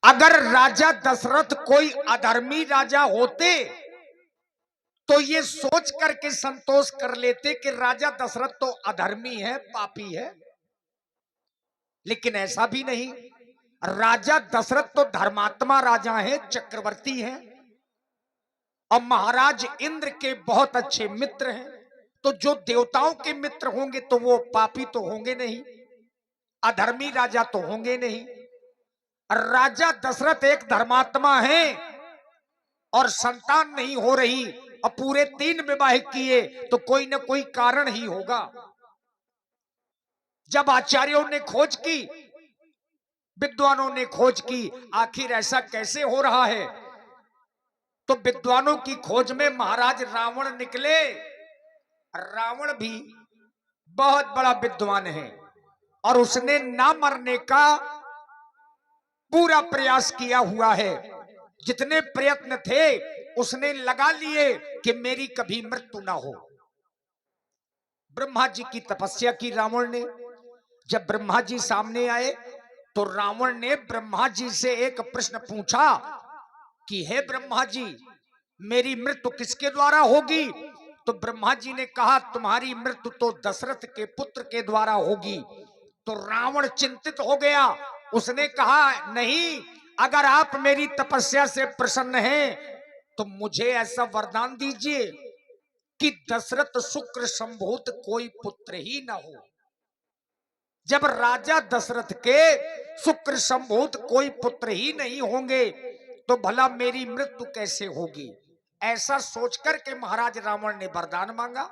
अगर राजा दशरथ कोई अधर्मी राजा होते तो ये सोच करके संतोष कर लेते कि राजा दशरथ तो अधर्मी है, पापी है। लेकिन ऐसा भी नहीं। राजा दशरथ तो धर्मात्मा राजा हैं, चक्रवर्ती हैं और महाराज इंद्र के बहुत अच्छे मित्र हैं। तो जो देवताओं के मित्र होंगे तो वो पापी तो होंगे नहीं, अधर्मी राजा तो होंगे नहीं। राजा दशरथ एक धर्मात्मा है और संतान नहीं हो रही और पूरे 3 विवाह किए तो कोई ना कोई कारण ही होगा। जब आचार्यों ने खोज की, विद्वानों ने खोज की, आखिर ऐसा कैसे हो रहा है, तो विद्वानों की खोज में महाराज रावण निकले। रावण भी बहुत बड़ा विद्वान है और उसने ना मरने का पूरा प्रयास किया हुआ है। जितने प्रयत्न थे उसने लगा लिए कि मेरी कभी मृत्यु ना हो। ब्रह्मा जी की तपस्या की रावण ने। जब ब्रह्मा जी सामने आए तो रावण ने ब्रह्मा जी से एक प्रश्न पूछा कि हे ब्रह्मा जी, मेरी मृत्यु किसके द्वारा होगी? तो ब्रह्मा जी ने कहा तुम्हारी मृत्यु तो दशरथ के पुत्र के द्वारा होगी। तो रावण चिंतित हो गया। उसने कहा नहीं, अगर आप मेरी तपस्या से प्रसन्न हैं तो मुझे ऐसा वरदान दीजिए कि दशरथ शुक्र संभूत कोई पुत्र ही ना हो। जब राजा दशरथ के शुक्र संभूत कोई पुत्र ही नहीं होंगे तो भला मेरी मृत्यु कैसे होगी? ऐसा सोचकर के महाराज रावण ने वरदान मांगा।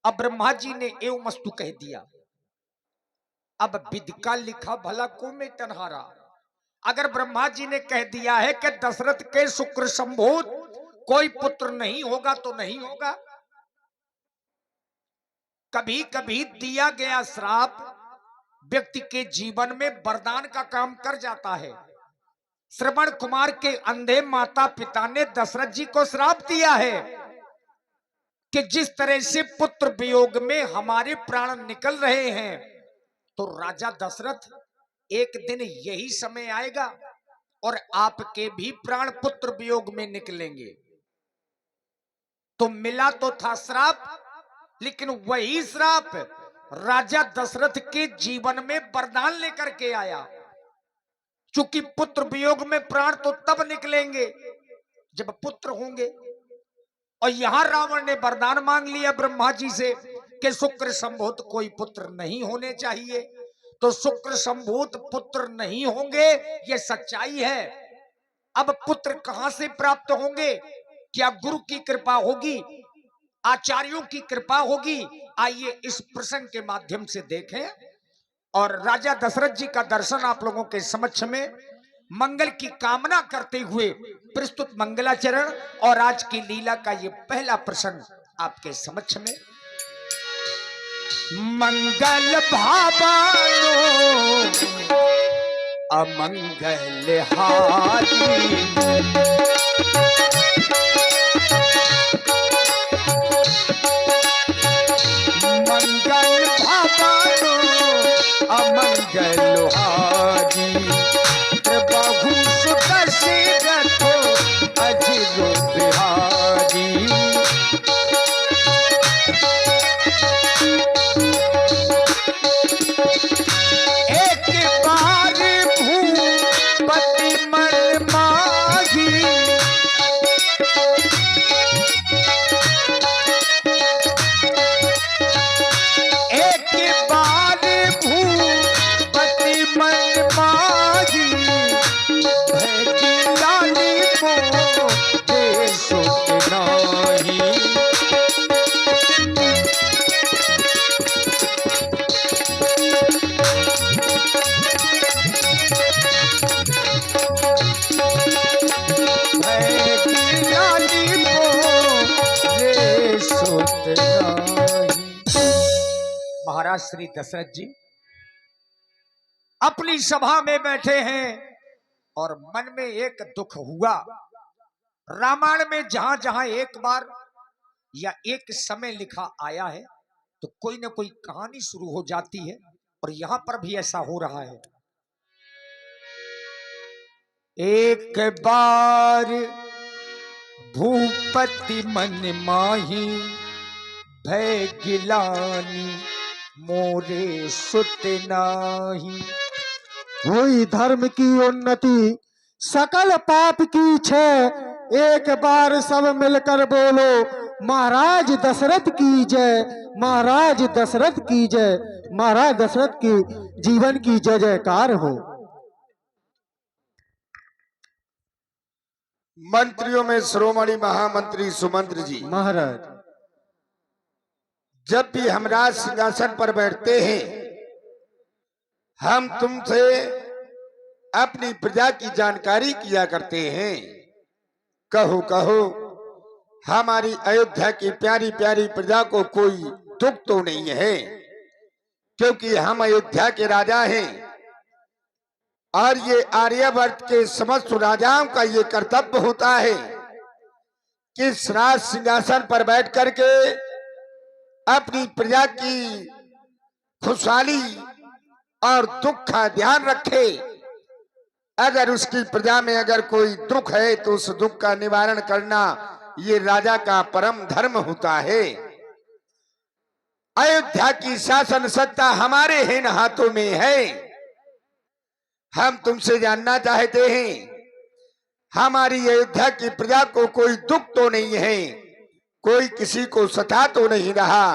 अब ब्रह्मा जी ने एवमस्तु कह दिया। अब विधि का लिखा भला को में तनहारा। अगर ब्रह्मा जी ने कह दिया है कि दशरथ के शुक्र संभूत कोई पुत्र नहीं होगा तो नहीं होगा। कभी कभी दिया गया श्राप व्यक्ति के जीवन में वरदान का काम कर जाता है। श्रवण कुमार के अंधे माता पिता ने दशरथ जी को श्राप दिया है कि जिस तरह से पुत्र वियोग में हमारे प्राण निकल रहे हैं, तो राजा दशरथ एक दिन यही समय आएगा और आपके भी प्राण पुत्र वियोग में निकलेंगे। तो मिला तो था श्राप, लेकिन वही श्राप राजा दशरथ के जीवन में वरदान लेकर के आया। चूंकि पुत्र वियोग में प्राण तो तब निकलेंगे जब पुत्र होंगे, और यहां रावण ने वरदान मांग लिया ब्रह्मा जी से कि शुक्र संभूत कोई पुत्र नहीं होने चाहिए। तो शुक्र संभूत पुत्र नहीं होंगे, ये सच्चाई है। अब पुत्र कहां से प्राप्त होंगे? क्या गुरु की कृपा होगी, आचार्यों की कृपा होगी? आइए इस प्रसंग के माध्यम से देखें और राजा दशरथ जी का दर्शन आप लोगों के समक्ष में मंगल की कामना करते हुए प्रस्तुत मंगलाचरण और आज की लीला का ये पहला प्रसंग आपके समक्ष में। मंगल भावानो अमंगल हारी, मंगल भावानो अमंगल हारी, प्रभु सुदर्शित अजिरो बिहारी। एक बार भूपति मन माही, एक बार भूपति मन माही, भैगी लाली को देशो के नाही। महाराज श्री दशरथ जी अपनी सभा में बैठे हैं और मन में एक दुख हुआ। रामायण में जहां जहां एक बार या एक समय लिखा आया है तो कोई ना कोई कहानी शुरू हो जाती है और यहां पर भी ऐसा हो रहा है। एक बार भूपति मन माही भय गिलानी मोरे सुत नाही। हुई धर्म की उन्नति सकल पाप की क्षय, एक बार सब मिलकर बोलो महाराज दशरथ की जय, महाराज दशरथ की जय, महाराज दशरथ की जीवन की जय जयकार हो। मंत्रियों में शिरोमणि महामंत्री सुमंत्र जी, महाराज जब भी हम राज सिंहासन पर बैठते हैं, हम तुमसे अपनी प्रजा की जानकारी किया करते हैं। कहो कहो, हमारी अयोध्या की प्यारी प्यारी प्रजा को कोई दुख तो नहीं है, क्योंकि हम अयोध्या के राजा हैं और ये आर्यवर्त के समस्त राजाओं का ये कर्तव्य होता है कि इस राज सिंहासन पर बैठ करके अपनी प्रजा की खुशहाली और दुख का ध्यान रखे। अगर उसकी प्रजा में अगर कोई दुख है तो उस दुख का निवारण करना ये राजा का परम धर्म होता है। अयोध्या की शासन सत्ता हमारे हीन हाथों में है। हम तुमसे जानना चाहते हैं, हमारी अयोध्या की प्रजा को कोई दुख तो नहीं है, कोई किसी को सता तो नहीं रहा।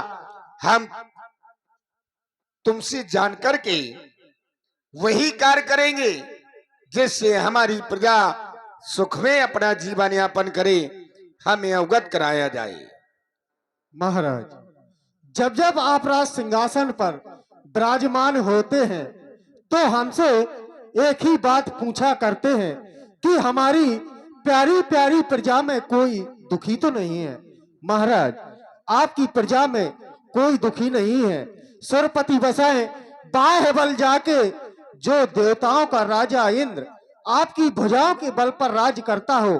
हम तुमसे जान करके वही कार्य करेंगे जिससे हमारी प्रजा सुख में अपना जीवन यापन करे, हमें अवगत कराया जाए। महाराज, जब जब आप राज सिंहासन पर विराजमान होते हैं तो हमसे एक ही बात पूछा करते हैं कि हमारी प्यारी प्यारी प्रजा में कोई दुखी तो नहीं है। महाराज, आपकी प्रजा में कोई दुखी नहीं है। सुरपति बसाए बाह्य बल जाके जो देवताओं का राजा इंद्र आपकी भुजाओं के बल पर राज करता हो,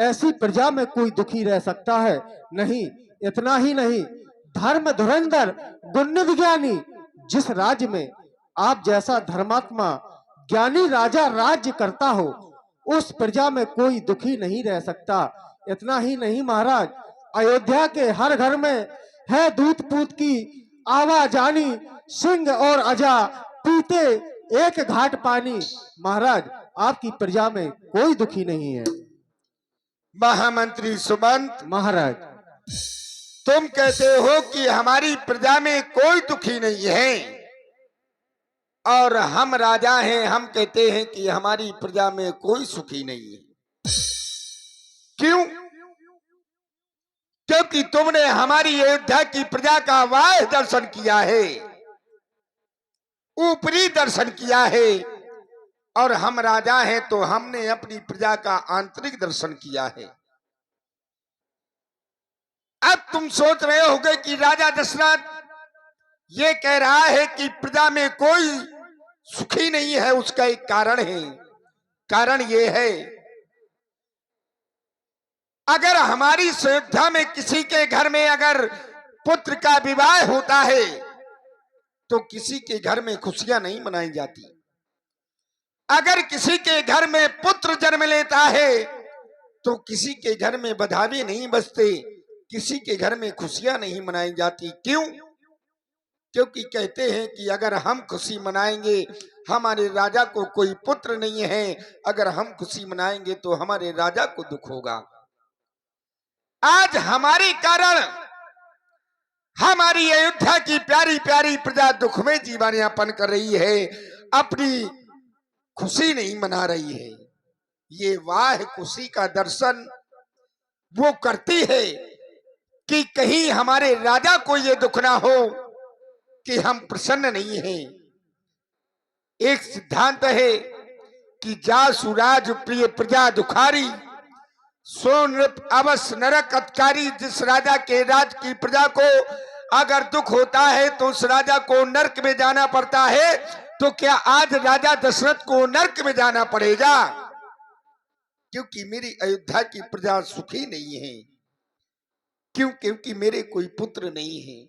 ऐसी प्रजा में कोई दुखी रह सकता है? नहीं। इतना ही नहीं, धर्म धुरंधर गुण विज्ञानी जिस राज्य में आप जैसा धर्मात्मा ज्ञानी राजा राज्य करता हो, उस प्रजा में कोई दुखी नहीं रह सकता। इतना ही नहीं महाराज, अयोध्या के हर घर में है दूध पूत की आवाजानी, सिंह और अजा पीते एक घाट पानी। महाराज, आपकी प्रजा में कोई दुखी नहीं है। महामंत्री सुमंत, महाराज, तुम कहते हो कि हमारी प्रजा में कोई दुखी नहीं है और हम राजा हैं, हम कहते हैं कि हमारी प्रजा में कोई सुखी नहीं है। क्यों? क्योंकि तुमने हमारी अयोध्या की प्रजा का बाह्य दर्शन किया है, ऊपरी दर्शन किया है, और हम राजा हैं तो हमने अपनी प्रजा का आंतरिक दर्शन किया है। अब तुम सोच रहे होगे कि राजा दशरथ ये कह रहा है कि प्रजा में कोई सुखी नहीं है, उसका एक कारण है। कारण ये है, अगर हमारी अयोध्या में किसी के घर में अगर पुत्र का विवाह होता है तो किसी के घर में खुशियां नहीं मनाई जाती। अगर किसी के घर में पुत्र जन्म लेता है तो किसी के घर में बधाई नहीं बजते, किसी के घर में खुशियां नहीं मनाई जाती। क्यों? क्योंकि कहते हैं कि अगर हम खुशी मनाएंगे, हमारे राजा को कोई पुत्र नहीं है, अगर हम खुशी मनाएंगे तो हमारे राजा को दुख होगा। आज हमारे कारण हमारी अयोध्या की प्यारी प्यारी प्रजा दुख में जीवन यापन कर रही है, अपनी खुशी नहीं मना रही है। ये वाह खुशी का दर्शन वो करती है कि कहीं हमारे राजा को ये दुख ना हो कि हम प्रसन्न नहीं हैं। एक सिद्धांत है कि जासु राज प्रिय प्रजा दुखारी, सो नृप अवश्य नरक अत्कारी। जिस राजा के राज की प्रजा को अगर दुख होता है तो उस राजा को नरक में जाना पड़ता है। तो क्या आज राजा दशरथ को नरक में जाना पड़ेगा? क्योंकि मेरी अयोध्या की प्रजा सुखी नहीं है। क्यों? क्योंकि मेरे कोई पुत्र नहीं है।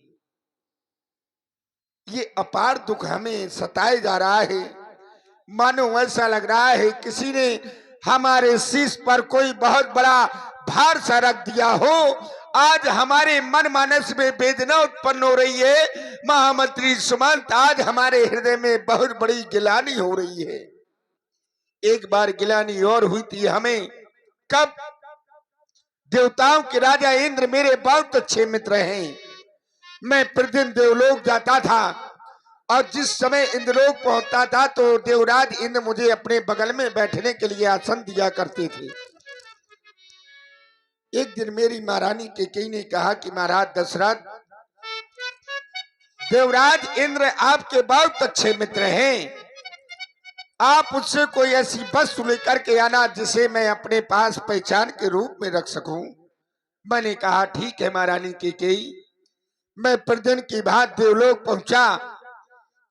ये अपार दुख हमें सताए जा रहा है। मानो ऐसा लग रहा है किसी ने हमारे शीश पर कोई बहुत बड़ा भार सा रख दिया हो। आज हमारे मन मानस में वेदना उत्पन्न हो रही है। महामंत्री सुमंत, आज हमारे हृदय में बहुत बड़ी गिलानी हो रही है। एक बार गिलानी और हुई थी हमें, कब? देवताओं के राजा इंद्र मेरे बहुत अच्छे मित्र हैं। मैं प्रतिदिन देवलोक जाता था और जिस समय इंद्रलोक पहुंचता था तो देवराज इंद्र मुझे अपने बगल में बैठने के लिए आसन दिया करते थे। एक दिन मेरी महारानी कैकेयी ने कहा कि महाराज दशरथ, देवराज इंद्र आपके बहुत अच्छे मित्र हैं, आप उससे कोई ऐसी वस्तु लेकर के आना जिसे मैं अपने पास पहचान के रूप में रख सकूं। मैंने कहा ठीक है महारानी कैकेयी। मैं प्रतिदिन की भांति देवलोक पहुंचा।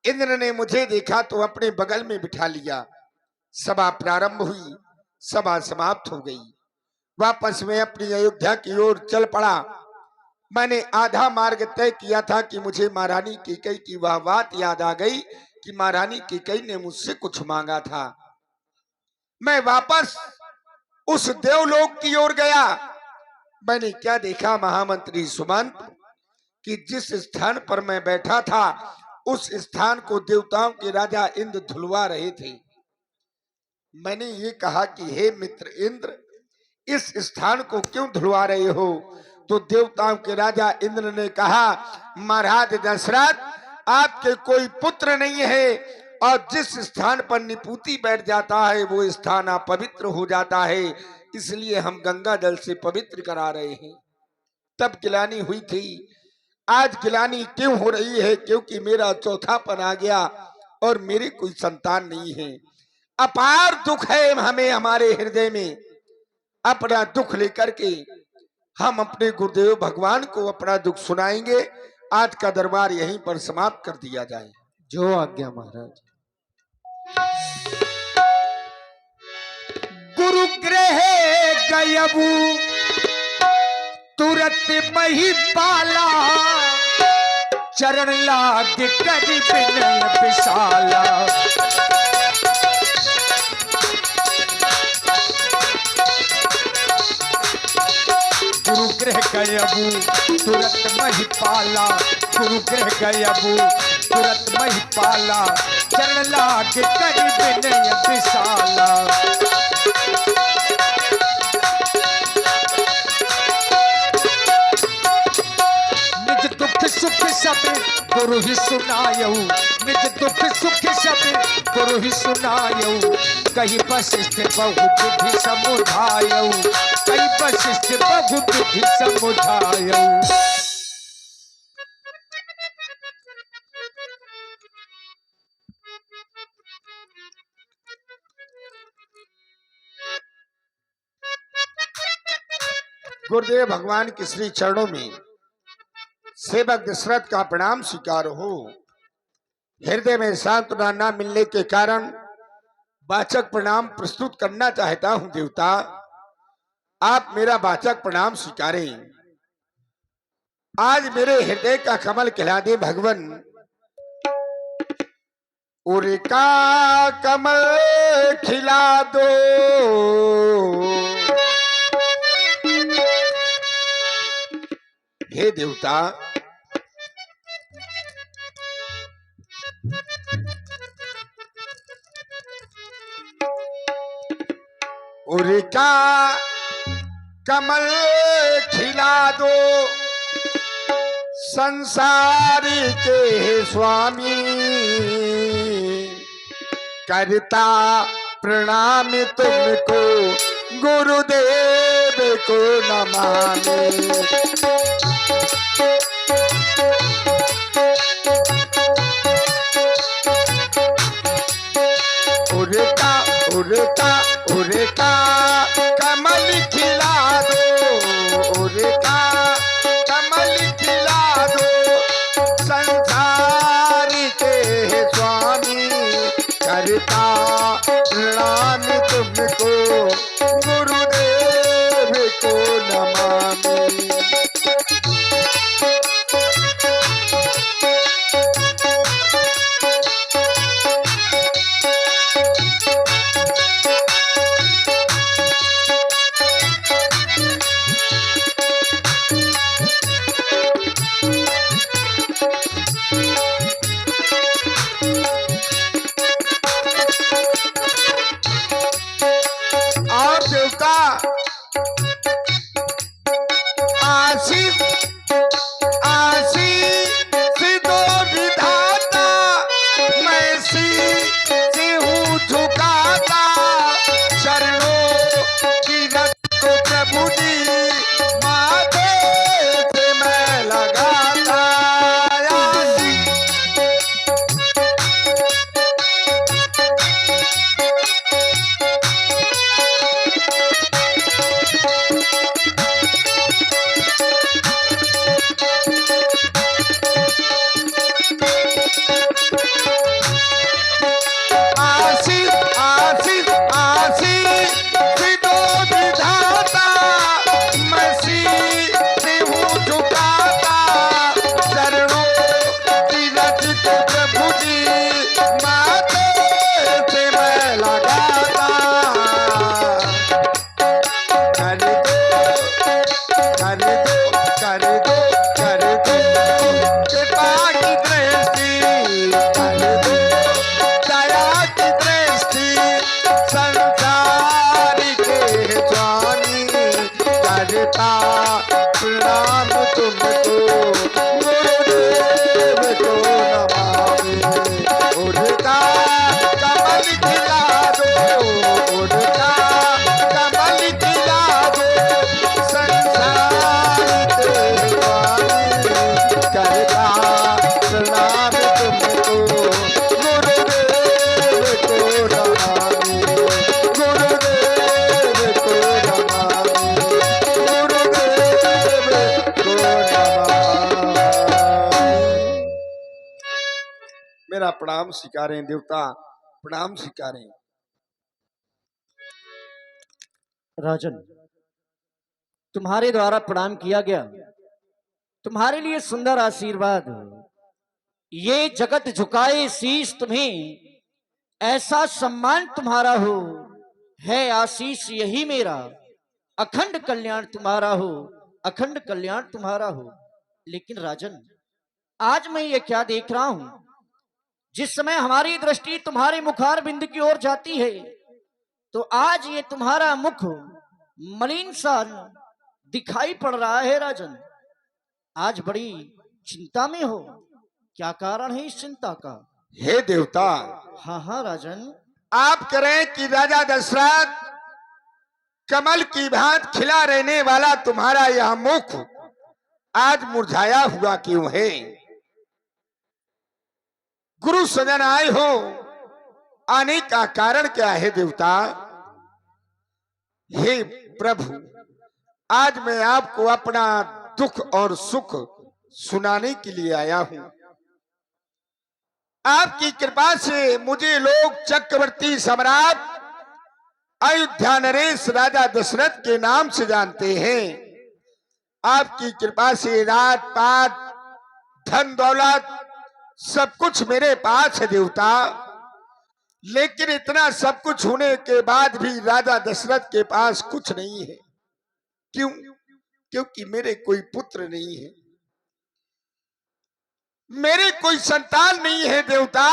इंद्र ने मुझे देखा तो अपने बगल में बिठा लिया। सभा प्रारंभ हुई, सभा समाप्त हो गई। वापस मैं अपनी अयोध्या की ओर चल पड़ा। मैंने आधा मार्ग तय किया था कि मुझे महारानी कैकेयी की वह बात याद आ गई कि महारानी कैकेयी ने मुझसे कुछ मांगा था। मैं वापस उस देवलोक की ओर गया। मैंने क्या देखा महामंत्री सुमंत, कि जिस स्थान पर मैं बैठा था उस स्थान को देवताओं के राजा इंद्र धुलवा रहे थे। मैंने ये कहा कि हे मित्र इंद्र, इस स्थान को क्यों धुलवा रहे हो? तो देवताओं के राजा इंद्र ने कहा, महाराज दशरथ, आपके कोई पुत्र नहीं है और जिस स्थान पर निपुति बैठ जाता है वो स्थान अपवित्र हो जाता है, इसलिए हम गंगा जल से पवित्र करा रहे हैं। तब गिलानी हुई थी। आज गिलानी क्यों हो रही है? क्योंकि मेरा चौथापन आ गया और मेरी कोई संतान नहीं है। अपार दुख है हमें, हमारे हृदय में। अपना दुख लेकर के हम अपने गुरुदेव भगवान को अपना दुख सुनाएंगे। आज का दरबार यहीं पर समाप्त कर दिया जाए। जो आज्ञा महाराज। गुरु गृह गयबू तुरत मही पाला, चरण लाग कर विनय विशाला। गुरु गृह गयबू तुरत मही पाला, गुरु गृह गयबू तुरत मही पाला, चरण लाग कर विनय विशाला। सुख सब गुरु ही सुनायऊ, निज दुख सुख सब गुरु ही सुनायऊ। कहीं वशिष्ठ बहु बुद्धि समुझायऊ, कहीं वशिष्ठ बहु बुद्धि समुझायऊ। गुरुदेव भगवान के श्री चरणों में सेवक दशरथ का प्रणाम स्वीकार हो। हृदय में सांत्वना न मिलने के कारण वाचक प्रणाम प्रस्तुत करना चाहता हूं। देवता, आप मेरा वाचक प्रणाम स्वीकारें। आज मेरे हृदय का कमल खिला दे भगवन। उरे का कमल खिला दो, हे देवता। उरे का कमल खिला दो, संसार के स्वामी। करता प्रणाम तुमको, गुरुदेव को नमामि। उड़ता उड़ता उड़ता कमल खिला दो, उड़ता कमल खिला दो, संसार के स्वामी। करता प्रणाम तुमको, गुरुदेव को नमामि। मेरा प्रणाम स्वीकारें देवता, प्रणाम स्वीकारें। राजन, तुम्हारे द्वारा प्रणाम किया गया, तुम्हारे लिए सुंदर आशीर्वाद। ये जगत झुकाए शीश तुम्हें, ऐसा सम्मान तुम्हारा हो, है आशीष यही मेरा। अखंड कल्याण तुम्हारा हो, अखंड कल्याण तुम्हारा हो। लेकिन राजन, आज मैं ये क्या देख रहा हूं, जिस समय हमारी दृष्टि तुम्हारे मुखार बिंद की ओर जाती है, तो आज ये तुम्हारा मुख मलिन सा दिखाई पड़ रहा है। राजन, आज बड़ी चिंता में हो, क्या कारण है इस चिंता का? हे देवता, हाँ हाँ राजन, आप करें कि राजा दशरथ, कमल की भांत खिला रहने वाला तुम्हारा यह मुख आज मुरझाया हुआ क्यों है? गुरु सजन आए हो, आने का कारण क्या है देवता? हे प्रभु, आज मैं आपको अपना दुख और सुख सुनाने के लिए आया हूं। आपकी कृपा से मुझे लोग चक्रवर्ती सम्राट अयोध्या नरेश राजा दशरथ के नाम से जानते हैं। आपकी कृपा से रात पात धन दौलत सब कुछ मेरे पास है देवता, लेकिन इतना सब कुछ होने के बाद भी राजा दशरथ के पास कुछ नहीं है। क्यों? क्योंकि मेरे कोई पुत्र नहीं है, मेरे कोई संतान नहीं है देवता।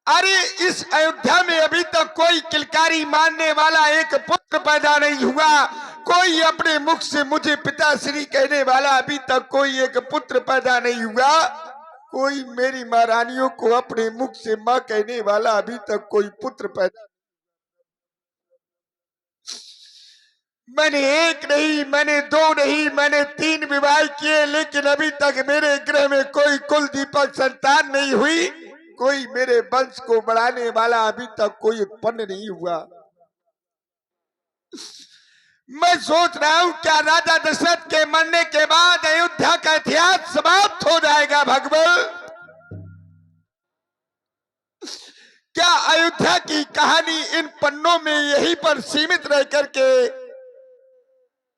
अरे इस अयोध्या में अभी तक कोई किलकारी मानने वाला एक पुत्र पैदा नहीं हुआ, कोई अपने मुख से मुझे पिताश्री कहने वाला अभी तक कोई एक पुत्र पैदा नहीं हुआ, कोई मेरी महारानियों को अपने मुख से मां कहने वाला अभी तक कोई पुत्र पैदा। मैंने एक नहीं, मैंने दो नहीं, मैंने 3 विवाह किए, लेकिन अभी तक मेरे गृह में कोई कुल दीपक संतान नहीं हुई, कोई मेरे वंश को बढ़ाने वाला अभी तक कोई उत्पन्न नहीं हुआ। मैं सोच रहा हूं क्या राजा दशरथ के मरने के बाद अयोध्या का इतिहास समाप्त हो जाएगा भगवान? क्या अयोध्या की कहानी इन पन्नों में यहीं पर सीमित रह करके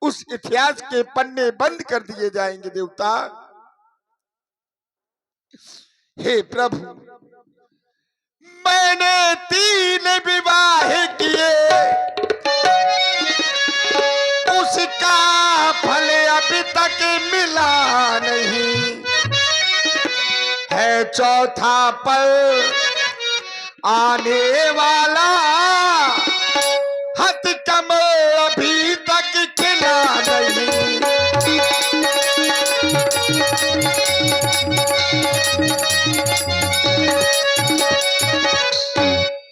उस इतिहास के पन्ने बंद कर दिए जाएंगे देवता? हे प्रभु, मैंने 3 विवाह किए, उसका फल अभी तक मिला नहीं है, चौथा पल आने वाला, हथ कमल अभी तक खिला नहीं।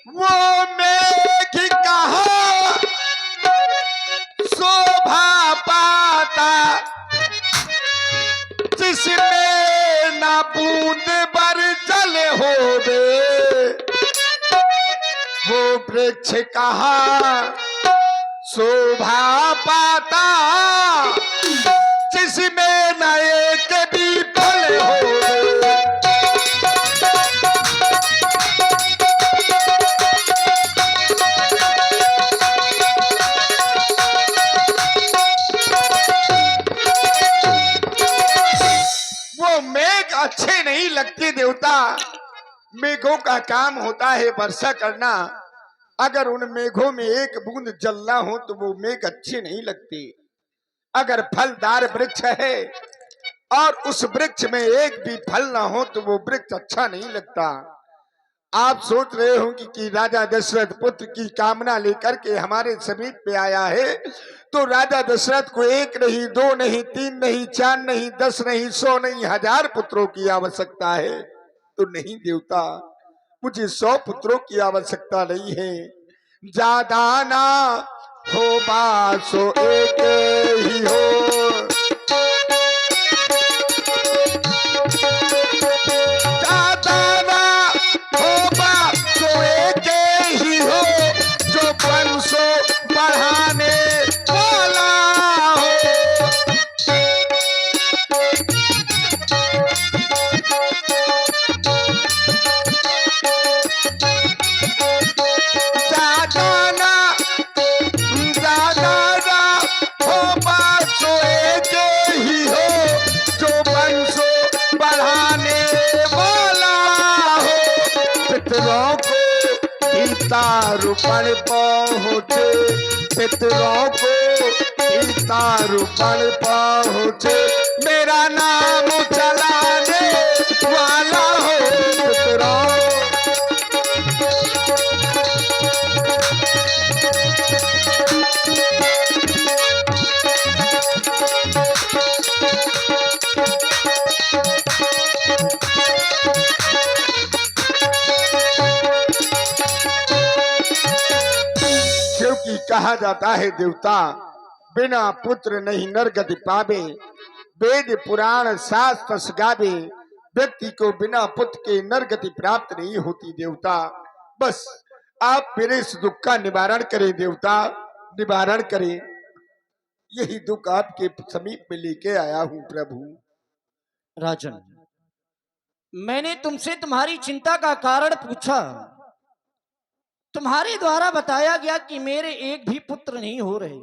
वो मेघ कहाँ शोभा पाता, जिसमें ना बूंद भर जल होवे, वो वृक्ष कहाँ शोभा पाता, जिसमें न एक भी फल होवे। वो मेघ अच्छे नहीं लगते देवता, मेघों का काम होता है वर्षा करना, अगर उन मेघों में एक बूंद जल ना हो तो वो मेघ अच्छे नहीं लगते। अगर फलदार वृक्ष है और उस वृक्ष में एक भी फल ना हो तो वो वृक्ष अच्छा नहीं लगता। आप सोच रहे हो कि राजा दशरथ पुत्र की कामना लेकर के हमारे समीप पे आया है, तो राजा दशरथ को 1 नहीं, 2 नहीं, 3 नहीं, 4 नहीं, 10 नहीं, 100 नहीं, 1000 पुत्रों की आवश्यकता है। तो नहीं देवता, मुझे 100 पुत्रों की आवश्यकता नहीं है, ज्यादा ना हो बासो एक ही हो, ज्यादा ना हो बासो एक ही हो, जो वंशो बढ़ाने वाला हो। सीतारूपण पहुँचे, पितरों को सीतारूपण पहुँचे, मेरा नाम चलाने वाला हो पितरों। क्योंकि कहा जाता है देवता बिना पुत्र नहीं नरगति पावे, वेद पुराण शास्त्र गावे, व्यक्ति को बिना पुत्र के नरगति प्राप्त नहीं होती देवता। बस आप मेरे इस दुख का निवारण करें देवता, निवारण करें। यही दुख आपके समीप में लेके आया हूं प्रभु। राजन, मैंने तुमसे तुम्हारी चिंता का कारण पूछा। तुम्हारे द्वारा बताया गया कि मेरे एक भी पुत्र नहीं हो रहे।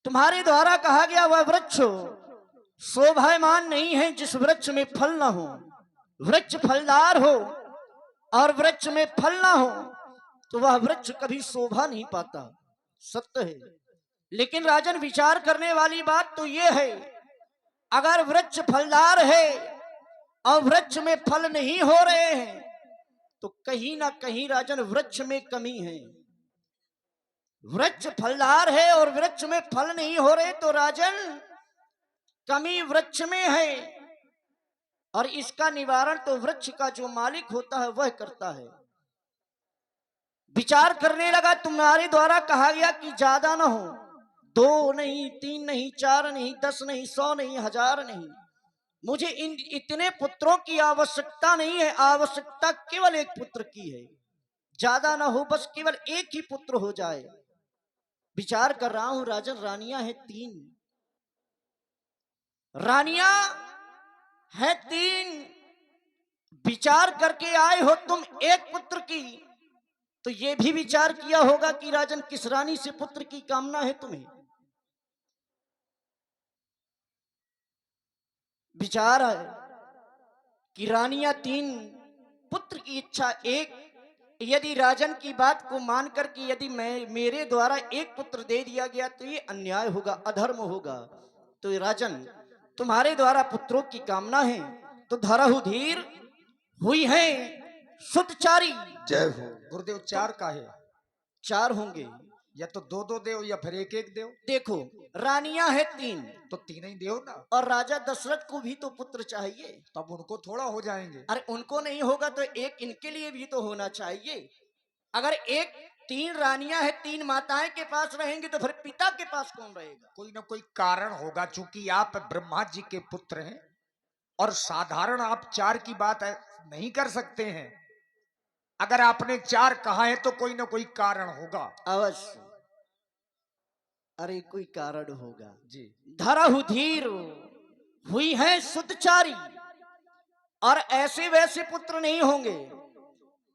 तुम्हारे द्वारा कहा गया वह वृक्ष शोभायमान नहीं है जिस वृक्ष में फल ना हो। वृक्ष फलदार हो और वृक्ष में फल ना हो तो वह वृक्ष कभी शोभा नहीं पाता, सत्य है। लेकिन राजन, विचार करने वाली बात तो यह है, अगर वृक्ष फलदार है और वृक्ष में फल नहीं हो रहे हैं तो कहीं ना कहीं राजन वृक्ष में कमी है। वृक्ष फलदार है और वृक्ष में फल नहीं हो रहे तो राजन कमी वृक्ष में है, और इसका निवारण तो वृक्ष का जो मालिक होता है वह करता है। विचार करने लगा, तुम्हारे द्वारा कहा गया कि ज्यादा ना हो, 2 नहीं, 3 नहीं, 4 नहीं, 10 नहीं, 100 नहीं, 1000 नहीं। मुझे इन इतने पुत्रों की आवश्यकता नहीं है, आवश्यकता केवल एक पुत्र की है। ज्यादा ना हो, बस केवल एक ही पुत्र हो जाए। विचार कर रहा हूं राजन, रानियां हैं 3, रानियां हैं 3। विचार करके आए हो तुम एक पुत्र की, तो यह भी विचार किया होगा कि राजन किस रानी से पुत्र की कामना है तुम्हें। विचार है कि रानियां 3, पुत्र की इच्छा 1। यदि राजन की बात को मानकर कि यदि मेरे द्वारा एक पुत्र दे दिया गया तो ये अन्याय होगा, अधर्म होगा। तो राजन, तुम्हारे द्वारा पुत्रों की कामना है तो धरहु धीर हुई है सुतचारी। जय हो गुरुदेव। 4 का है? 4 होंगे, या तो 2-2 देव या फिर 1-1 देव। देखो रानियां है 3 तो 3 ही देव ना। और राजा दशरथ को भी तो पुत्र चाहिए, तब उनको थोड़ा हो जाएंगे। अरे उनको नहीं होगा तो एक इनके लिए भी तो होना चाहिए। अगर 3 रानियां है 3 माताएं के पास रहेंगे तो फिर पिता के पास कौन रहेगा? कोई ना कोई कारण होगा, चूंकि आप ब्रह्मा जी के पुत्र हैं और साधारण आप 4 की बात नहीं कर सकते हैं। अगर आपने 4 कहा है तो कोई ना कोई कारण होगा अवश्य। अरे कोई कारण होगा जी। धरहु धीर हुई है सुतचारी, और ऐसे वैसे पुत्र नहीं होंगे।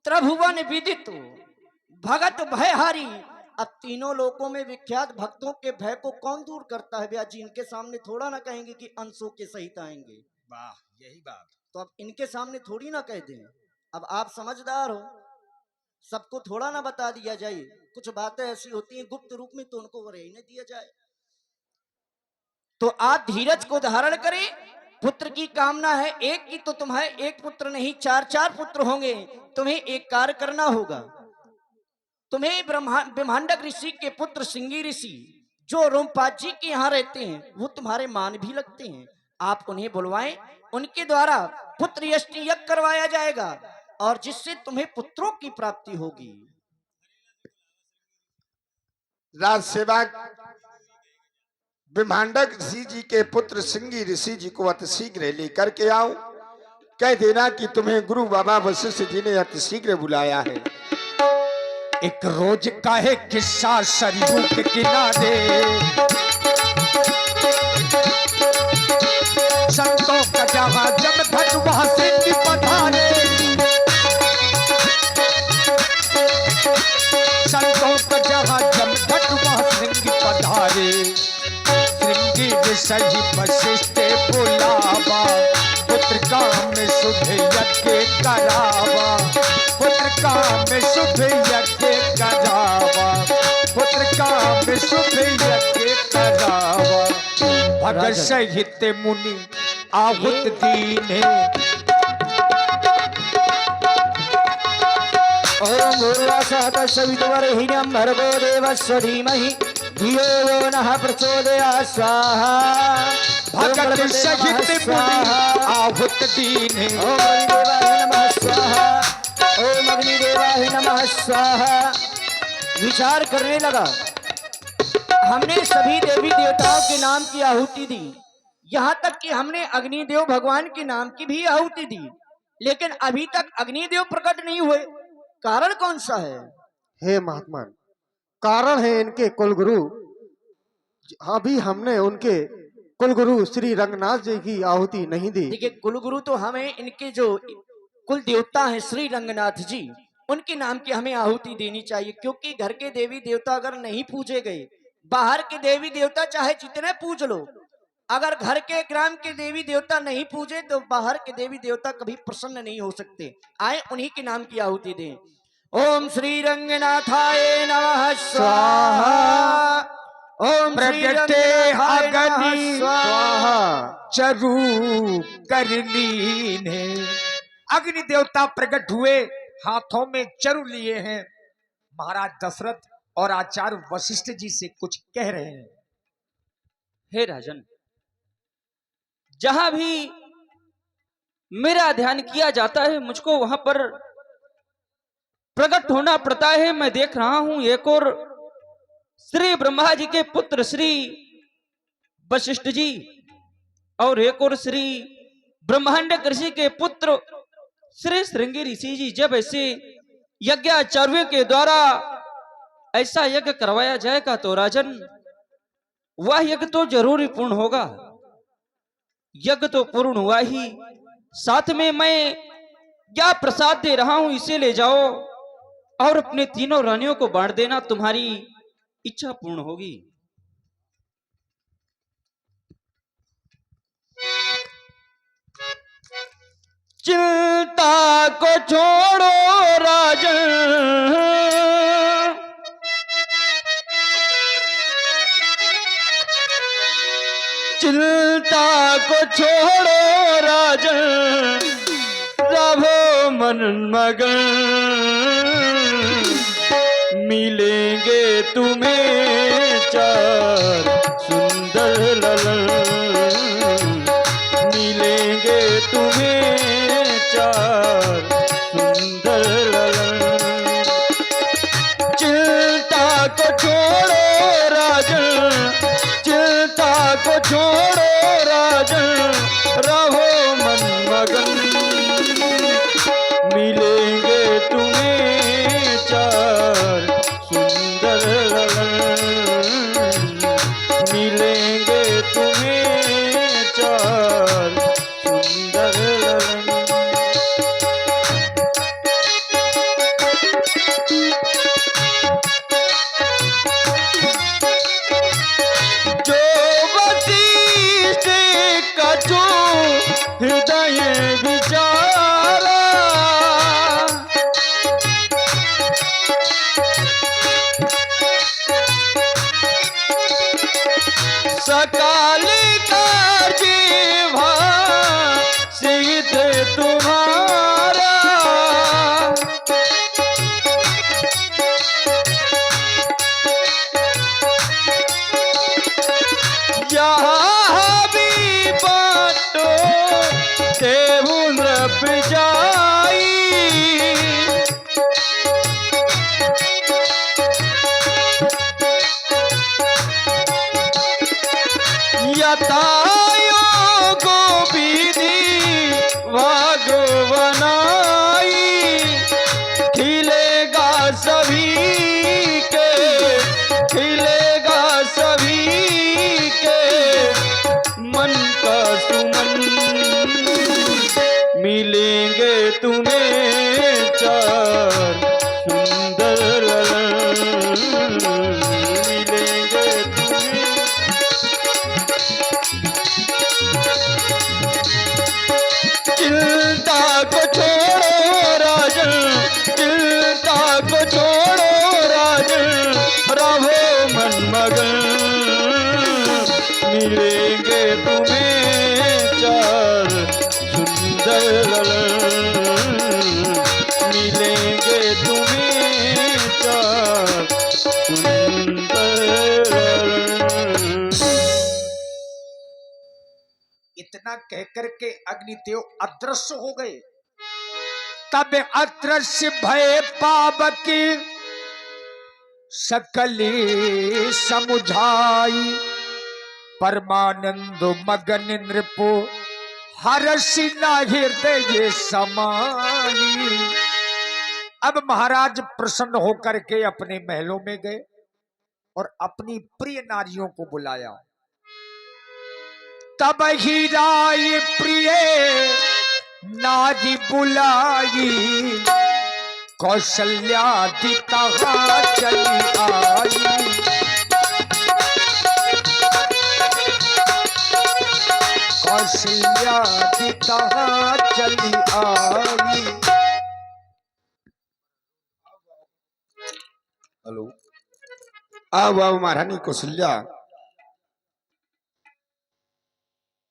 त्रिभुवन विदित भगत भयहारी। अब तीनों लोकों में विख्यात भक्तों के भय को कौन दूर करता है? ब्याह जी, इनके सामने थोड़ा ना कहेंगे कि अंशों के सहित आएंगे। वाह, यही बात। तो अब इनके सामने थोड़ी ना कह दें। अब आप समझदार हो, सबको थोड़ा ना बता दिया जाए। कुछ बातें ऐसी होती हैं गुप्त रूप में, तो उनको रहने दिया जाए। तो आप धीरज को धारण करें। पुत्र की कामना है एक की, तो तुम्हारे एक पुत्र नहीं 4-4 पुत्र होंगे। तुम्हें एक कार्य करना होगा। तुम्हें ब्रह्मांडक ऋषि के पुत्र सिंगी ऋषि जो रोमपाद जी के यहाँ रहते हैं, वो तुम्हारे मान भी लगते हैं। आप उन्हें बुलवाएं, उनके द्वारा पुत्र यष्टि यज्ञ करवाया जाएगा और जिससे तुम्हें पुत्रों की प्राप्ति होगी। राज सेवक ब्रह्मांडक ऋषि जी के पुत्र सिंगी ऋषि जी को अतिशीघ्र लेकर के आओ। कह देना कि तुम्हें गुरु बाबा वशिष्ठ जी ने अतिशीघ्र बुलाया है। एक रोज का है किस्सा सरयू के किनारे, संतों का जहां जब भट वहां से पधारे, संतों का जहां जब भट वहां सिंह पधारे, श्रृंगी सही वशिष्ठ बुलावा पुत्र काम शुभ यज्ञ करावा, पुत्र काम शुभ यज्ञ करावा, पुत्र काम शुभ यज्ञ करावा। भगत सहित मुनि आहुत दीने, ओम भूर्भुवस्सुः तत्सवितुर्वरेण्यं भर्गो देवस्य धीमहि धियो यो नः प्रचोदयात् स्वाहा। भगत सहित मुनि आहुत दीने, ओम अग्निदेवाय नमः स्वाहा, ओम अग्निदेवाय नमः स्वाहा। विचार करने लगा, हमने सभी देवी देवताओं के नाम की आहुति दी, यहाँ तक कि हमने अग्निदेव भगवान के नाम की भी आहुति दी, लेकिन अभी तक अग्निदेव प्रकट नहीं हुए। कारण कौन सा है? हे महात्मा, कारण है इनके कुलगुरु। अभी हमने उनके कुलगुरु श्री रंगनाथ जी की आहुति नहीं दी। देखिए, कुलगुरु तो हमें इनके जो कुल देवता हैं श्री रंगनाथ जी, उनके नाम की हमें आहुति देनी चाहिए, क्योंकि घर के देवी देवता अगर नहीं पूजे गए, बाहर के देवी देवता चाहे जितने पूज लो, अगर घर के ग्राम के देवी देवता नहीं पूजे तो बाहर के देवी देवता कभी प्रसन्न नहीं हो सकते। आए उन्हीं के नाम की आहुति दें। ओम श्री रंगनाथाय नमः स्वाहा, ओम श्री प्रगटे रंगनाथाय नमः अग्नि स्वाहा। चरु करनी ने। अग्नि देवता प्रकट हुए, हाथों में चरु लिए हैं। महाराज दशरथ और आचार्य वशिष्ठ जी से कुछ कह रहे हैं। हे राजन, जहां भी मेरा ध्यान किया जाता है मुझको वहां पर प्रकट होना पड़ता है। मैं देख रहा हूं एक और श्री ब्रह्मा जी के पुत्र श्री वशिष्ठ जी और एक और श्री ब्रह्मांड ऋषि के पुत्र श्री श्रृंगी ऋषि जी, जब ऐसे यज्ञाचार्यों के द्वारा ऐसा यज्ञ करवाया जाएगा तो राजन वह यज्ञ तो जरूर पूर्ण होगा। यज्ञ तो पूर्ण हुआ ही, साथ में मैं क्या प्रसाद दे रहा हूं इसे ले जाओ और अपने तीनों रानियों को बांट देना, तुम्हारी इच्छा पूर्ण होगी। चिंता को छोड़ो राजन, चिंता को छोड़ो राजन, रहो मन मगन, मिलेंगे तुम्हें चार सुंदर ललन, मिलेंगे तुम्हें चार सुंदर ललन। चिंता को छोड़ो राजन, चिंता को छोड़ो राजन, रहो मन मगन, मिलेंगे तुम्हें चार सुंदर ललन, मिलेंगे तुम्हें चार सुंदर ललन। जो वशिष्ठ का जो हृदय विचारा, सकाल का जीवा सिद्ध तुम्हारा, यहाँ भी बाटो देवुंद्र पिजाई, यथायोग इतना कहकर के अग्निदेव अदृश्य हो गए। तब अदृश्य भय पावक सकली समुझाई, परमानंद मगन नृपो हर्षि न हृदय समाई। अब महाराज प्रसन्न होकर के अपने महलों में गए और अपनी प्रिय नारियों को बुलाया। तब ही राय प्रिय नारी बुलाई, कौशल्या दिता चली आई। कौशल्या दिता चली आई। हेलो, आओ आओ महारानी कौशल्या,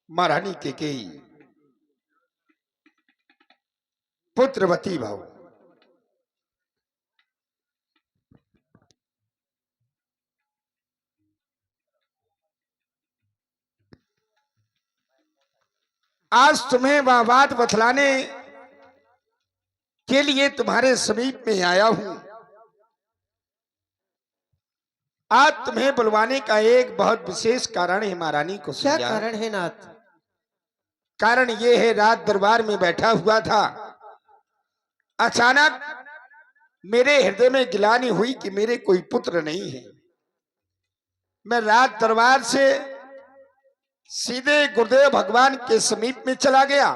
महारानी केकेयी, पुत्रवती भव। आज तुम्हें वह बात बतलाने के लिए तुम्हारे समीप में आया हूं। आज तुम्हें बुलवाने का एक बहुत विशेष कारण है महारानी क्या कौशल्या। कारण है नाथ? कारण ये है, रात दरबार में बैठा हुआ था, अचानक मेरे हृदय में गिलानी हुई कि मेरे कोई पुत्र नहीं है। मैं रात दरबार से सीधे गुरुदेव भगवान के समीप में चला गया।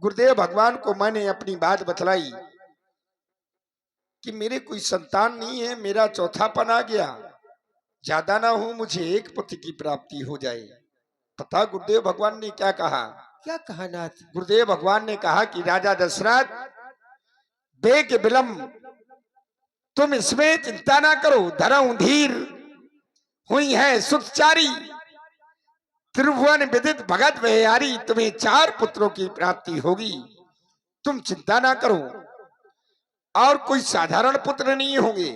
गुरुदेव भगवान को मैंने अपनी बात बतलाई कि मेरे कोई संतान नहीं है, मेरा चौथापन आ गया, ज्यादा ना हो, मुझे एक पुत्र की प्राप्ति हो जाए। पता गुरुदेव भगवान ने क्या कहा? क्या कहा नाथ? गुरुदेव भगवान ने कहा कि राजा दशरथ, बेग विलंब तुम इसमें चिंता ना करो, धरम धीर हुई है सुतचारी, त्रिभुवन विदित भगत वहियारी, तुम्हें 4 पुत्रों की प्राप्ति होगी, तुम चिंता ना करो। और कोई साधारण पुत्र नहीं होंगे,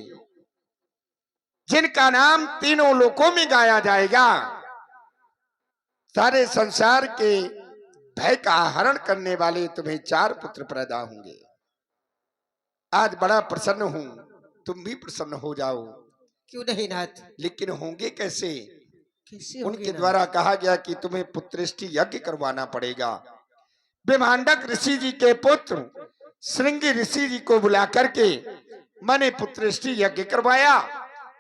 जिनका नाम तीनों लोकों में गाया जाएगा। सारे संसार के भय का हरण करने वाले तुम्हें 4 पुत्र पैदा होंगे। आज बड़ा प्रसन्न हूं, तुम भी प्रसन्न हो जाओ। क्यों नहीं नाथ? लेकिन होंगे कैसे? कैसे होंगे उनके नाथ? द्वारा कहा गया कि तुम्हें पुत्रेष्टि यज्ञ करवाना पड़ेगा। विभांडक ऋषि जी के पुत्र श्रृंगी ऋषि जी को बुला करके मैंने पुत्रेष्टि यज्ञ करवाया।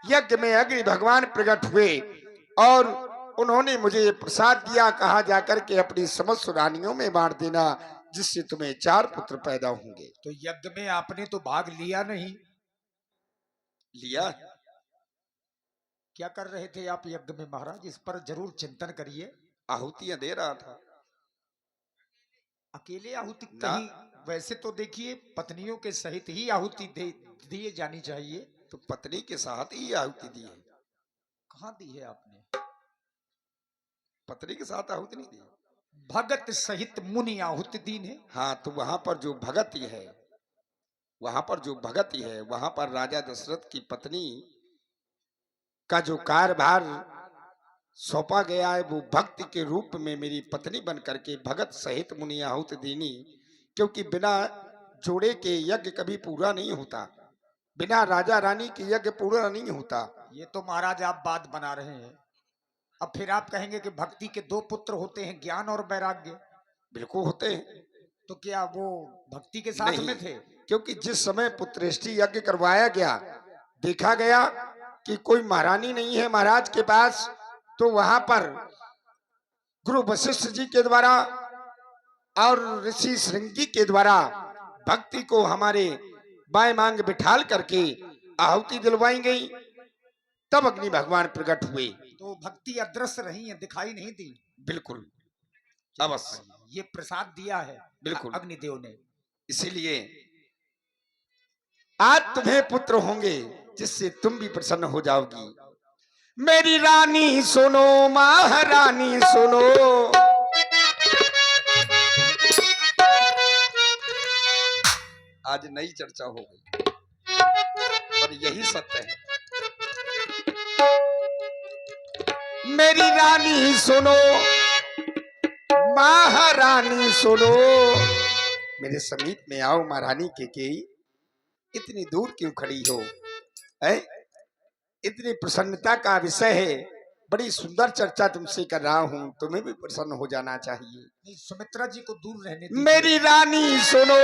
यज्ञ में अग्नि भगवान प्रकट हुए और उन्होंने मुझे प्रसाद दिया, कहा जाकर के अपनी समस्त रानियों में बांट देना, जिससे तुम्हें 4 पुत्र पैदा होंगे। तो यज्ञ में आपने तो भाग लिया नहीं। लिया? क्या कर रहे थे आप यज्ञ में महाराज? इस पर जरूर चिंतन करिए। आहुतियां दे रहा था। अकेले आहुति ना। कहीं, वैसे तो देखिए पत्नियों के सहित ही आहुति दिए जानी चाहिए। तो पत्नी के साथ ही आहुति दी है। कहाँ दी है आपने? पत्नी के साथ आहुति नहीं दी। भगत सहित मुनि आहुति दी है। हाँ, तो वहां पर जो भगति है, वहां पर जो भगति है, वहां पर राजा दशरथ की पत्नी का जो कार्यभार सौंपा गया है, वो भक्ति के रूप में मेरी पत्नी बन करके भगत सहित मुनि आहुति देनी। क्योंकि बिना जोड़े के यज्ञ कभी पूरा नहीं होता, बिना राजा रानी के यज्ञ पूरा नहीं होता। ये तो महाराज आप बात बना रहे हैं। अब फिर आप कहेंगे कि भक्ति के 2 पुत्र होते हैं, ज्ञान और वैराग्य। बिल्कुल होते हैं। तो क्या वो भक्ति के साथ नहीं, में थे? क्योंकि जिस समय पुत्रेष्टि यज्ञ करवाया गया, देखा गया कि कोई महारानी नहीं है महाराज के पास, तो वहां पर गुरु वशिष्ठ जी के द्वारा और ऋषि श्रृंगी के द्वारा भक्ति को हमारे बाएं मांग बिठाल करके आहुति दिलवाई गई। तब अग्नि भगवान प्रकट हुए। तो भक्ति अदृश्य रही है, दिखाई नहीं दी। बिल्कुल, अवश्य, ये प्रसाद दिया है बिल्कुल अग्निदेव ने। इसीलिए आज तुम्हें पुत्र होंगे, जिससे तुम भी प्रसन्न हो जाओगी। मेरी रानी सुनो, महारानी सुनो, आज नई चर्चा हो गई, और यही सत्य है। मेरी रानी सुनो, महारानी सुनो। मेरे समीप में आओ महारानी केकेयी। इतनी दूर क्यों खड़ी हो? है इतनी प्रसन्नता का विषय है। बड़ी सुंदर चर्चा तुमसे कर रहा हूँ, तुम्हें भी प्रसन्न हो जाना चाहिए। नहीं, सुमित्रा जी को दूर रहने दीजिए। मेरी रानी सुनो,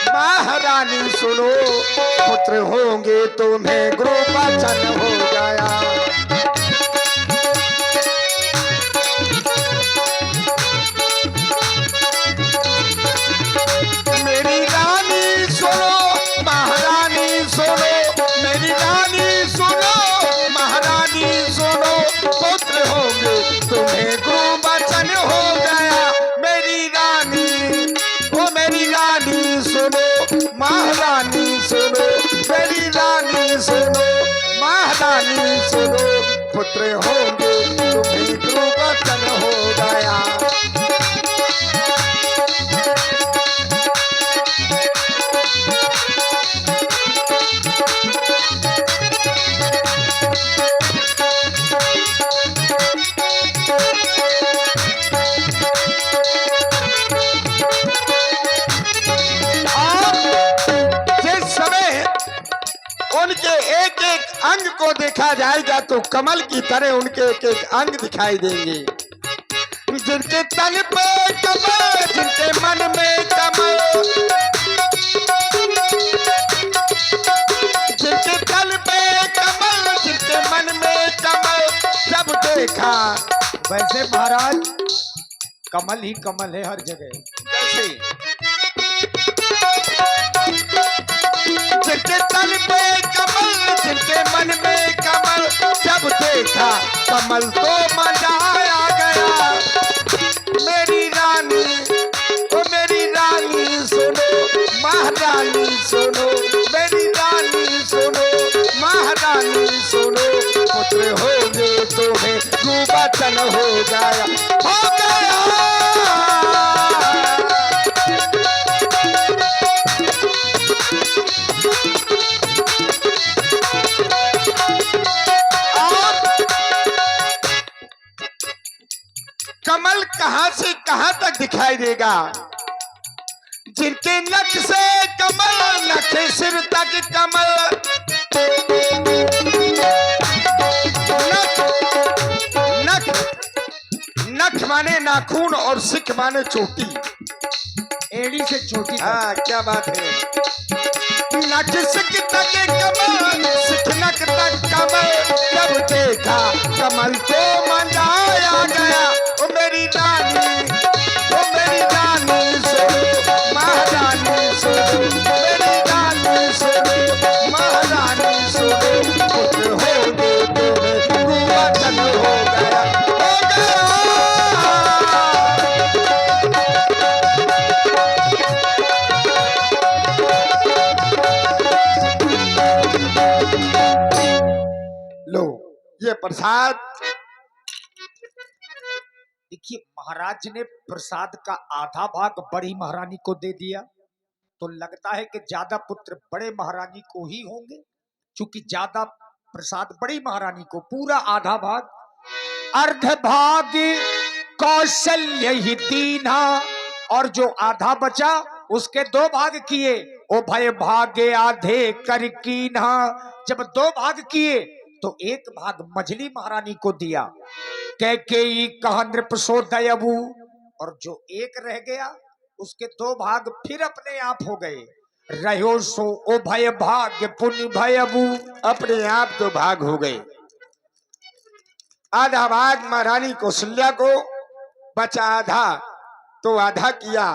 महारानी सुनो, पुत्र होंगे तुम्हें गुरुवचन हो गया। मेरी रानी सुनो, महारानी सुनो, मेरी रानी सुनो, महारानी सुनो, पुत्र होंगे तुम्हें गुरुवचन हो गया। मेरी रानी, ओ मेरी रानी सुनो, महारानी सुनो, मेरी रानी सुनो, महारानी सुनो, पुत्र होंगे तुम्हें गुरुवचन हो गया। उनके एक एक अंग को देखा जाएगा तो कमल की तरह उनके एक एक अंग दिखाई देंगे। जिनके तन पे कमल, जिनके मन में कमल, जिनके तन पे कमल, जिनके मन में कमल, जब देखा। वैसे महाराज कमल ही कमल है हर जगह। कैसे? जिनके तन पे कमल, जिनके मन में कमल, जब देखा कमल तो मजा आ गया। मेरी रानी, ओ मेरी रानी सुनो, महारानी सुनो, मेरी रानी सुनो, महारानी सुनो, पुत्र होंगे तुम्हें गुरुवचन हो गया, हो गया। कमल कहां से कहां तक दिखाई देगा? जिनके नख से कमल, नख सिर तक कमल, नख नख माने नाखून और सिख माने चोटी, एड़ी से छोटी। हाँ क्या बात है। नख सिख तक कमल, सिख नख तक कमल, जब देखा कमल तो मजा आ गया। ओ मेरी रानी, ओ मेरी रानी सुनो, महारानी सुनो, मेरी रानी सुनो, महारानी सुनो, पुत्र होंगे तुम्हें गुरुवचन हो गया, हो गया। लो ये प्रसाद। देखिए महाराज ने प्रसाद का आधा भाग बड़ी महारानी को दे दिया, तो लगता है कि ज्यादा पुत्र बड़े महारानी को ही होंगे, क्योंकि ज्यादा प्रसाद बड़ी महारानी को, पूरा आधा भाग। अर्ध भाग कौशल्य ही दीना, और जो आधा बचा उसके दो भाग किए। ओ भय भागे आधे कर कीन्हा, जब दो भाग किए तो एक भाग मझली महारानी को दिया। कैकेयी कहा नृप सो दयबू, और जो एक रह गया उसके दो भाग फिर अपने आप हो गए। रहो सो ओ भय भाग्य पुण्य भयबू, अपने आप दो भाग हो गए। आधा भाग महारानी कौशल्या को बचा, आधा तो आधा किया,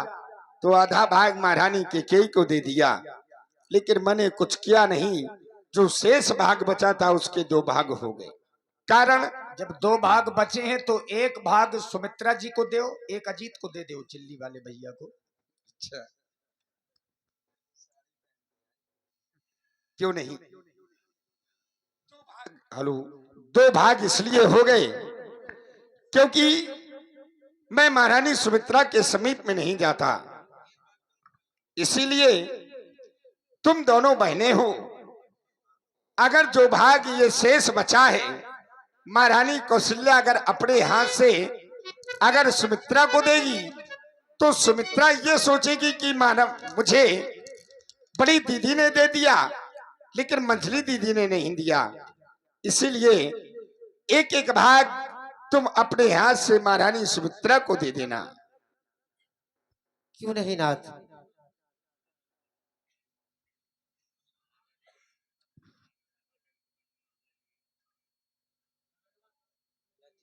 तो आधा भाग महारानी केकेयी को दे दिया। लेकिन मैंने कुछ किया नहीं, जो शेष भाग बचा था उसके दो भाग हो गए। कारण जब दो भाग बचे हैं तो एक भाग सुमित्रा जी को दो, एक अजीत को दे दो, चिल्ली वाले भैया को। अच्छा क्यों नहीं? हेलो, दो भाग इसलिए हो गए क्योंकि मैं महारानी सुमित्रा के समीप में नहीं जाता, इसीलिए तुम दोनों बहनें हो। अगर जो भाग ये शेष बचा है, महारानी कौशल्या अगर अपने हाथ से अगर सुमित्रा को देगी तो सुमित्रा ये सोचेगी कि मानव मुझे बड़ी दीदी ने दे दिया लेकिन मंझली दीदी ने नहीं दिया, इसीलिए एक एक भाग तुम अपने हाथ से महारानी सुमित्रा को दे देना। क्यों नहीं नाथ?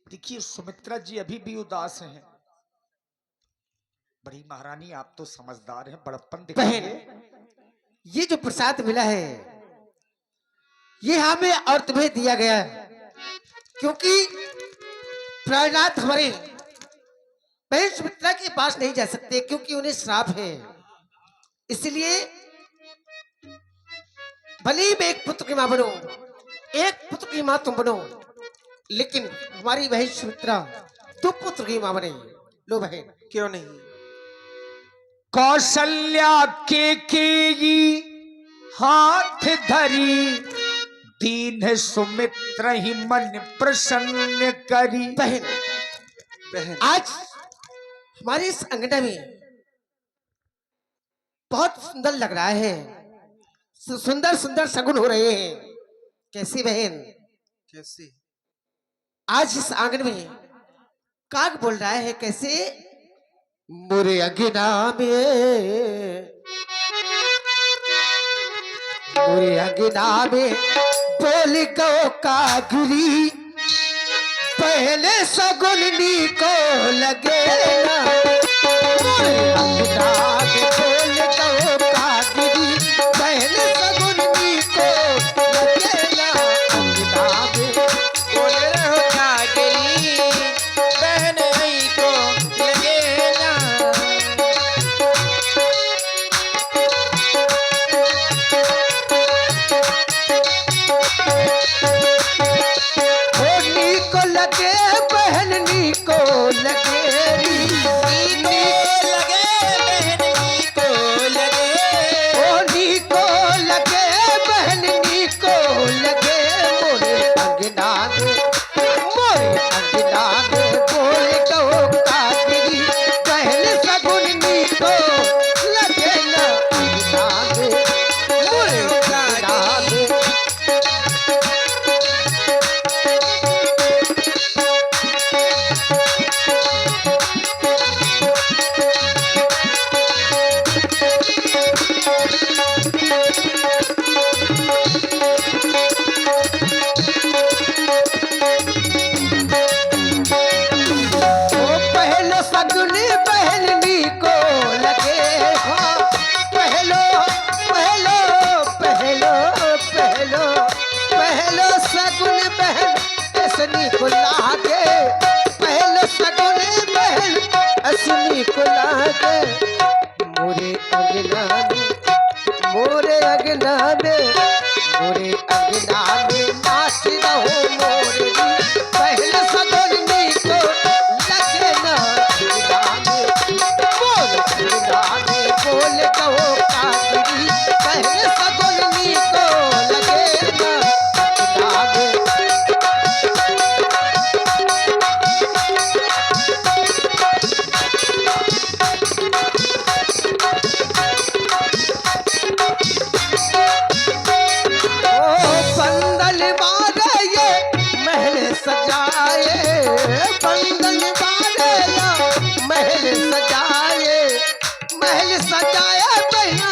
देखिए सुमित्रा जी अभी भी उदास हैं। बड़ी महारानी आप तो समझदार हैं, बड़प्पन दिखाइए। ये जो प्रसाद मिला है ये हमें और तुम्हें दिया गया है, क्योंकि प्राणनाथ हमारे बहन सुमित्रा के पास नहीं जा सकते क्योंकि उन्हें श्राप है। इसलिए भले ही मैं एक पुत्र की मां बनूं, एक पुत्र की मां तुम बनो, लेकिन हमारी बहन सुमित्रा दो पुत्र की मां बने। लो बहन। क्यों नहीं? कौशल्या के हाथ धरी, दीन सुमित्र ही मन प्रसन्न करी। बहन आज हमारे इस अंगना में बहुत सुंदर लग रहा है, सुंदर सुंदर शगुन हो रहे हैं। कैसी बहन? कैसे? आज इस आंगन में काग बोल रहा है कैसे? मोरे अंगना में, मोरे अंगना में बोल गो कागरी, पहले सगुनी को लगे ना। मोरे अंगना में बोल गो कागरी, पहले सगुनी को लगे ना। अंगना में बोल रहो कागरी, बहन को लगे ना। होनी को लगे बहननी को लगे, नी को लगे होनी को लगे बहननी को लगे। मोरे अंगना में, मोरे अंगना में बोल गो कागरी, बहन सगुनी को लगे ना। अंगना में, मोरे अंगना में पहलो सगुनी बहननी को लगे। हाँ, पहलो पहलो पहलो पहलो पहलो सगुन बहन असनी को लागे, पहलो सगुन बहन असनी को लागे। मोरे अंगना में, मोरे अंगना में, मोरे अंगना में नाच रहो मोरे दी, पहले सगुनी को लगे ना। अंगना में, मोरे अंगना में बोल कहो कागरी, पहले सगुनी को लगे ना। अंगना में बंदल मारे ये महल सजाए, बंदल मारे या महल सजाए, महल सजाए बना,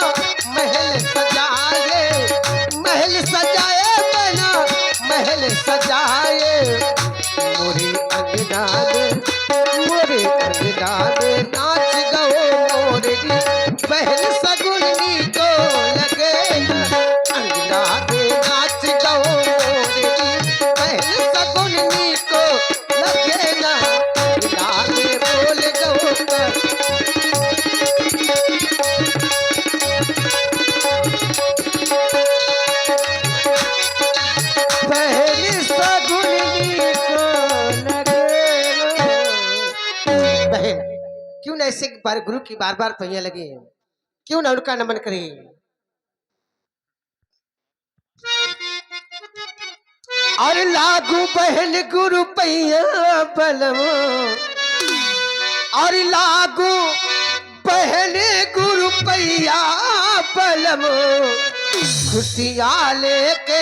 महल सजाए, महल सजाए बना, महल सजाए। मोरे अंगना में, मोरे अंगना में नाच गओ मोरे दी, पहल सगुनी को लगे ना। अंगना में नाच गओ मोरे दी, पहल सगुनी को लगे ना। अंगना में बोल गओ पहली सगुनी को लगे ना। बहन क्यों ना ऐसे बार गुरु की बार बार पहिया लगे, क्यों ना उनका नमन करें। और लागू बहन गुरु पैया बलमो, और लागू पहले गुरु पैया बलम खुशियाँ लेके